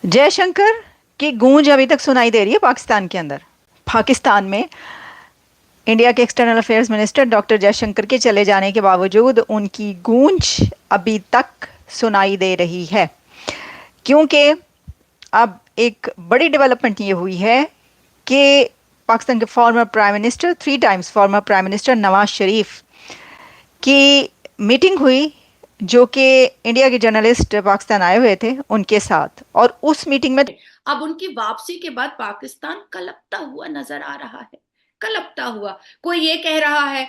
जयशंकर की गूंज अभी तक सुनाई दे रही है पाकिस्तान के अंदर। पाकिस्तान में इंडिया के external affairs minister doctor Jaishankar के चले जाने के बावजूद उनकी गूंज अभी तक सुनाई दे रही है, क्योंकि अब एक बड़ी डेवलपमेंट ये हुई है कि पाकिस्तान के former prime minister, 3 times former prime minister Nawaz Sharif की मीटिंग हुई, जो कि इंडिया के जर्नलिस्ट पाकिस्तान आए हुए थे उनके साथ। और उस मीटिंग में अब उनकी वापसी के बाद पाकिस्तान कलपता हुआ नजर आ रहा है। कलपता हुआ, कोई ये कह रहा है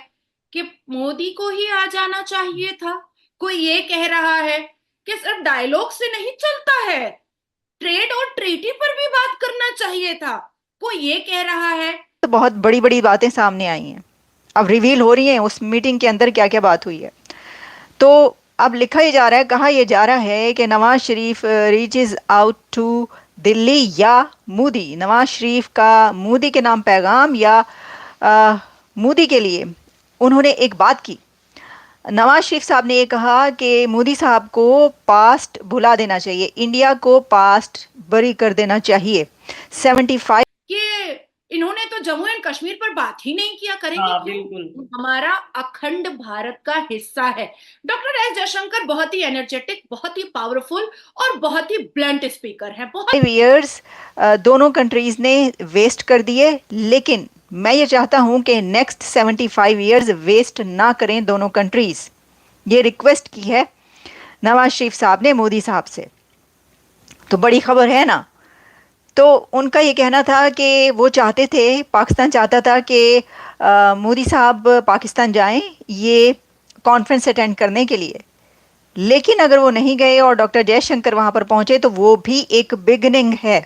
कि मोदी को ही आ जाना चाहिए था, कोई ये कह रहा है कि सिर्फ डायलॉग से नहीं चलता है, ट्रेड और ट्रीटी पर भी बात करना चाहिए था, कोई ये कह रहा है। तो बहुत बड़ी बड़ी बातें सामने आई हैं, अब रिवील हो रही हैं उस मीटिंग के अंदर क्या क्या बात हुई है। तो अब लिखा ही जा रहा है, कहा यह जा रहा है कि Nawaz Sharif reaches out to Delhi या मोदी। नवाज शरीफ का मोदी के नाम पैगाम या मोदी के लिए उन्होंने एक बात की। नवाज शरीफ साहब ने ये कहा कि मोदी साहब को पास्ट भुला देना चाहिए, इंडिया को पास्ट बरी कर देना चाहिए। 75 कि इन्होंने तो जम्मू एंड कश्मीर पर बात ही नहीं किया, करेंगे हाँ क्यों? बिल्कुल। हमारा अखंड भारत का हिस्सा है। डॉक्टर एस जयशंकर बहुत ही एनर्जेटिक, बहुत ही पावरफुल और बहुत ही ब्लंट स्पीकर है। बहुत 5 इयर्स दोनों कंट्रीज ने वेस्ट कर दिए, लेकिन मैं ये चाहता हूं कि नेक्स्ट 75 इयर्स वेस्ट ना करें दोनों कंट्रीज। ये रिक्वेस्ट की है नवाज शरीफ साहब ने मोदी साहब से। तो बड़ी खबर है ना। तो उनका ये कहना था कि वो चाहते थे, पाकिस्तान चाहता था कि मोदी साहब पाकिस्तान जाएं ये कॉन्फ्रेंस अटेंड करने के लिए, लेकिन अगर वो नहीं गए और डॉक्टर जयशंकर वहां पर पहुंचे तो वो भी एक बिगनिंग है।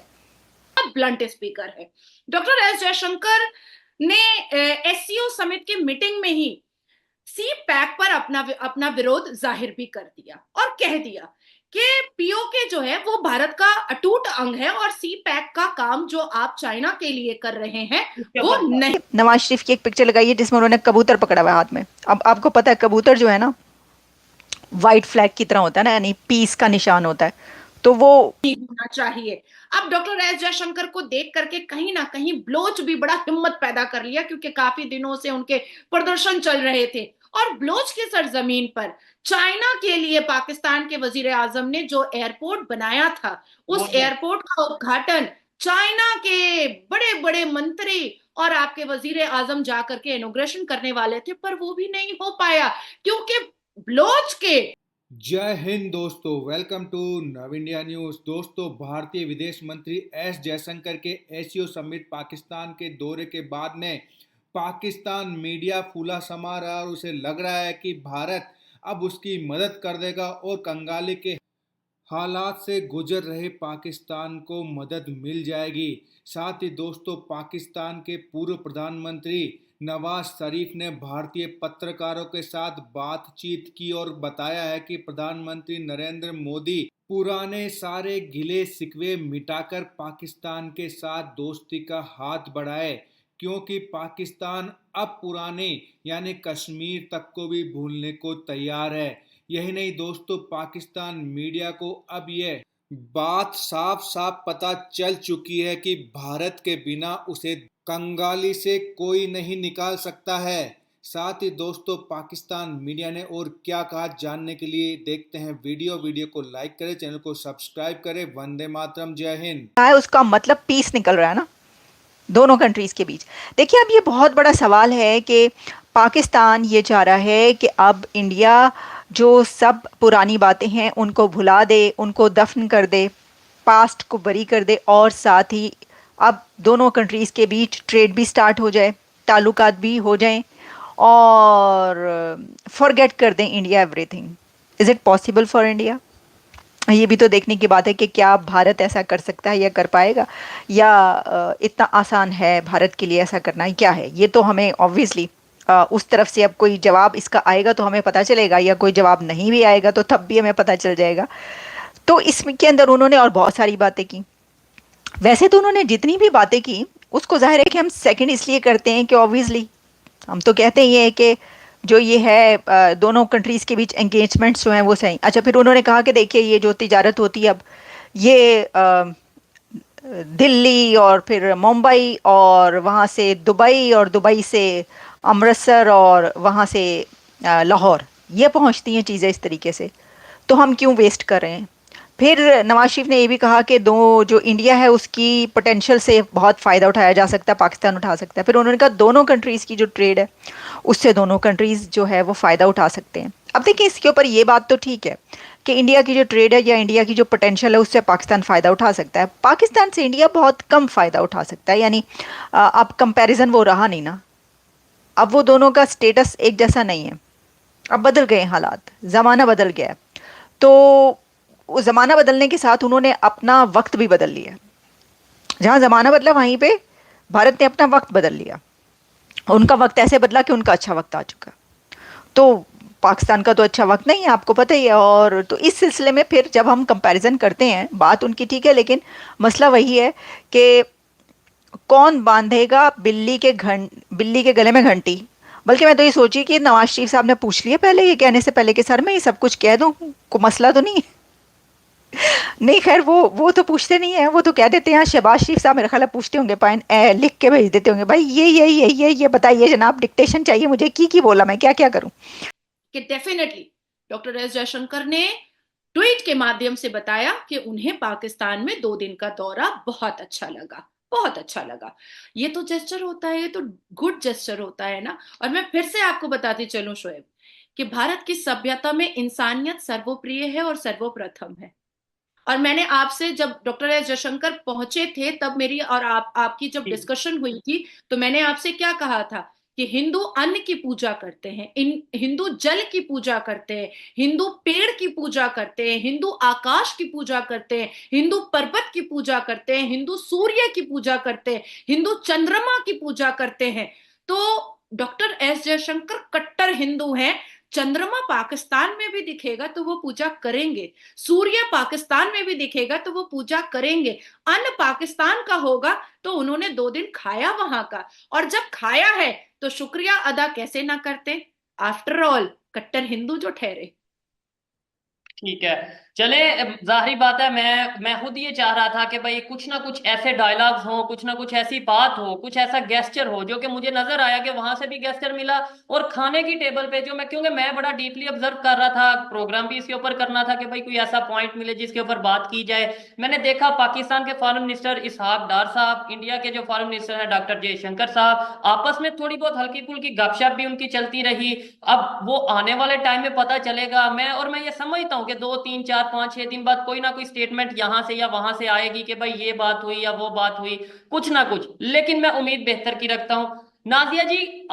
ब्लंट स्पीकर है। डॉक्टर एस जयशंकर ने एससीओ समिट की मीटिंग में ही सी पैक पर अपना विरोध जाहिर भी कर दिया और कह दिया कि पीओके जो है वो भारत का अटूट अंग है और सी पैक का काम जो आप चाइना के लिए कर रहे हैं वो नहीं। नवाज शरीफ की एक पिक्चर लगाई है जिसमें उन्होंने कबूतर पकड़ा हुआ है हाथ में। अब आपको पता है कबूतर जो है ना व्हाइट फ्लैग की तरह होता है ना, यानी पीस का निशान होता है, तो वो होना चाहिए। अब डॉक्टर एस जयशंकर को देख करके कहीं ना कहीं ब्लोच भी बड़ा हिम्मत पैदा कर लिया, क्योंकि काफी दिनों से उनके प्रदर्शन चल रहे थे और ब्लोच की सरजमीन पर चाइना के लिए पाकिस्तान के वजीर आजम ने जो एयरपोर्ट बनाया था, उस एयरपोर्ट का उद्घाटन चाइना के बड़े बड़े मंत्री और आपके वजीर आजम जाकर के इनॉग्रेशन करने वाले थे, पर वो भी नहीं हो पाया क्योंकि ब्लोच के। जय हिंद दोस्तों, वेलकम टू नव इंडिया न्यूज। दोस्तों, भारतीय विदेश मंत्री एस जयशंकर के एससीओ समिट पाकिस्तान के दौरे के बाद में पाकिस्तान मीडिया फूला समा रहा और उसे लग रहा है कि भारत अब उसकी मदद कर देगा और कंगाली के हालात से गुजर रहे पाकिस्तान को मदद मिल जाएगी। साथ ही दोस्तों, पाकिस्तान के पूर्व प्रधानमंत्री नवाज शरीफ ने भारतीय पत्रकारों के साथ बातचीत की और बताया है कि प्रधानमंत्री नरेंद्र मोदी पुराने सारे गिले शिकवे मिटाकर पाकिस्तान के साथ दोस्ती का हाथ बढ़ाए, क्योंकि पाकिस्तान अब पुराने यानी कश्मीर तक को भी भूलने को तैयार है। यही नहीं दोस्तों, पाकिस्तान मीडिया को अब यह बात साफ साफ पता चल चुकी है कि भारत के बिना उसे कंगाली से कोई नहीं निकाल सकता है। साथ ही दोस्तों, पाकिस्तान मीडिया ने और क्या कहा जानने के लिए देखते हैं वीडियो को लाइक करें, चैनल को सब्सक्राइब करें। वंदे मातरम, जय हिंद। उसका मतलब पीस निकल रहा है ना दोनों कंट्रीज के बीच। देखिए, अब ये बहुत बड़ा सवाल है कि पाकिस्तान ये चाह रहा है कि अब इंडिया जो सब पुरानी बातें हैं उनको भुला दे, उनको दफन कर दे, पास्ट को बरी कर दे, और साथ ही अब दोनों कंट्रीज़ के बीच ट्रेड भी स्टार्ट हो जाए, ताल्लुकात भी हो जाएं, और फॉरगेट कर दें India everything. Is it possible for India? ये भी तो देखने की बात है कि क्या भारत ऐसा कर सकता है या कर पाएगा, या इतना आसान है भारत के लिए ऐसा करना, क्या है ये तो हमें ऑब्वियसली उस तरफ से अब कोई जवाब इसका आएगा तो हमें पता चलेगा, या कोई जवाब नहीं भी आएगा तो तब भी हमें पता चल जाएगा। तो इसके अंदर उन्होंने और बहुत सारी बातें की। वैसे तो उन्होंने जितनी भी बातें की उसको जाहिर है कि हम सेकंड इसलिए करते हैं कि ऑब्वियसली हम तो कहते ही हैं कि जो ये है दोनों कंट्रीज़ के बीच एंगेजमेंट्स जो हैं वो सही। अच्छा, फिर उन्होंने कहा कि देखिए ये जो तिजारत होती है अब ये दिल्ली और फिर मुंबई और वहाँ से दुबई और दुबई से अमृतसर और वहाँ से लाहौर, ये पहुँचती हैं चीज़ें इस तरीके से। तो हम क्यों वेस्ट कर रहे हैं? फिर नवाज शरीफ ने ये भी कहा कि दो जो इंडिया है उसकी पोटेंशियल से बहुत फ़ायदा उठाया जा सकता है, पाकिस्तान उठा सकता है। फिर उन्होंने कहा दोनों कंट्रीज़ की जो ट्रेड है उससे दोनों कंट्रीज़ जो है वो फ़ायदा उठा सकते हैं। अब देखिए इसके ऊपर ये बात तो ठीक है कि इंडिया की जो ट्रेड है या इंडिया की जो पोटेंशियल है उससे पाकिस्तान फ़ायदा उठा सकता है। पाकिस्तान से इंडिया बहुत कम फ़ायदा उठा सकता है, यानी अब कंपैरिजन वो रहा नहीं ना। अब वो दोनों का स्टेटस एक जैसा नहीं है, अब बदल गए हैं हालात, ज़माना बदल गया है। तो वो ज़माना बदलने के साथ उन्होंने अपना वक्त भी बदल लिया। जहाँ ज़माना बदला वहीं पे भारत ने अपना वक्त बदल लिया। उनका वक्त ऐसे बदला कि उनका अच्छा वक्त आ चुका। तो पाकिस्तान का तो अच्छा वक्त नहीं है, आपको पता ही है। और तो इस सिलसिले में फिर जब हम कंपैरिजन करते हैं, बात उनकी ठीक है, लेकिन मसला वही है कि कौन बांधेगा बिल्ली के गले में घंटी। बल्कि मैं तो ये सोची कि नवाज शरीफ साहब ने पूछ लिया पहले, ये कहने से पहले कि सर मैं ये सब कुछ कह दूं, को मसला तो नहीं है। नहीं खैर, वो तो पूछते नहीं है, वो तो कह देते हैं। शहबाज शरीफ साहब मेरे ख्याल है पूछते होंगे, पाइन लिख के भेज देते होंगे, भाई ये बताइए जनाब, डिक्टेशन चाहिए मुझे, की बोला, मैं क्या क्या करूं। कि डेफिनेटली डॉक्टर एस जयशंकर ने ट्वीट के माध्यम से बताया कि उन्हें पाकिस्तान में 2 दिन का दौरा बहुत अच्छा लगा, बहुत अच्छा लगा। ये तो जेस्चर होता है, ये तो गुड जेस्चर होता है ना। और मैं फिर से आपको बताती चलूं शोएब, कि भारत की सभ्यता में इंसानियत सर्वोप्रिय है और सर्वप्रथम है। और मैंने आपसे जब डॉक्टर एस जयशंकर पहुंचे थे तब मेरी और आपकी जब जी डिस्कशन हुई थी, तो मैंने आपसे क्या कहा था कि हिंदू अन्न की पूजा करते हैं, हिंदू जल की पूजा करते हैं, हिंदू पेड़ की पूजा करते हैं, हिंदू आकाश की पूजा करते हैं, हिंदू पर्वत की पूजा करते हैं, हिंदू सूर्य की पूजा करते हैं, हिंदू चंद्रमा की पूजा करते हैं। तो डॉक्टर एस जयशंकर कट्टर हिंदू हैं। चंद्रमा पाकिस्तान में भी दिखेगा तो वो पूजा करेंगे, सूर्य पाकिस्तान में भी दिखेगा तो वो पूजा करेंगे, अन्न पाकिस्तान का होगा तो उन्होंने 2 दिन खाया वहां का। और जब खाया है तो शुक्रिया अदा कैसे ना करते, आफ्टर ऑल कट्टर हिंदू जो ठहरे। ठीक है। चले, जाहिर बात है, मैं खुद ये चाह रहा था कि भाई कुछ ना कुछ ऐसे डायलॉग्स हो, कुछ ना कुछ ऐसी बात हो, कुछ ऐसा गेस्चर हो, जो कि मुझे नजर आया कि वहां से भी गेस्चर मिला। और खाने की टेबल पे जो मैं, क्योंकि मैं बड़ा डीपली ऑब्जर्व कर रहा था, प्रोग्राम भी इसके ऊपर करना था कि भाई कोई ऐसा पॉइंट मिले जिसके ऊपर बात की जाए। मैंने देखा पाकिस्तान के फॉरेन मिनिस्टर इसहाक डार साहब, इंडिया के जो फॉरेन मिनिस्टर हैं डॉक्टर जयशंकर साहब, आपस में थोड़ी बहुत हल्की फुल्की गपशप भी उनकी चलती रही। अब वो आने वाले टाइम में पता चलेगा। मैं ये समझता हूँ कि 2 3 4 5 6 दिन बाद कोई ना कोई स्टेटमेंट यहाँ से या वहां से आएगी कि भाई ये बात हुई या वो बात हुई, कुछ ना कुछ। लेकिन मैं उम्मीद बेहतर की रखता हूँ। नाजिया जी,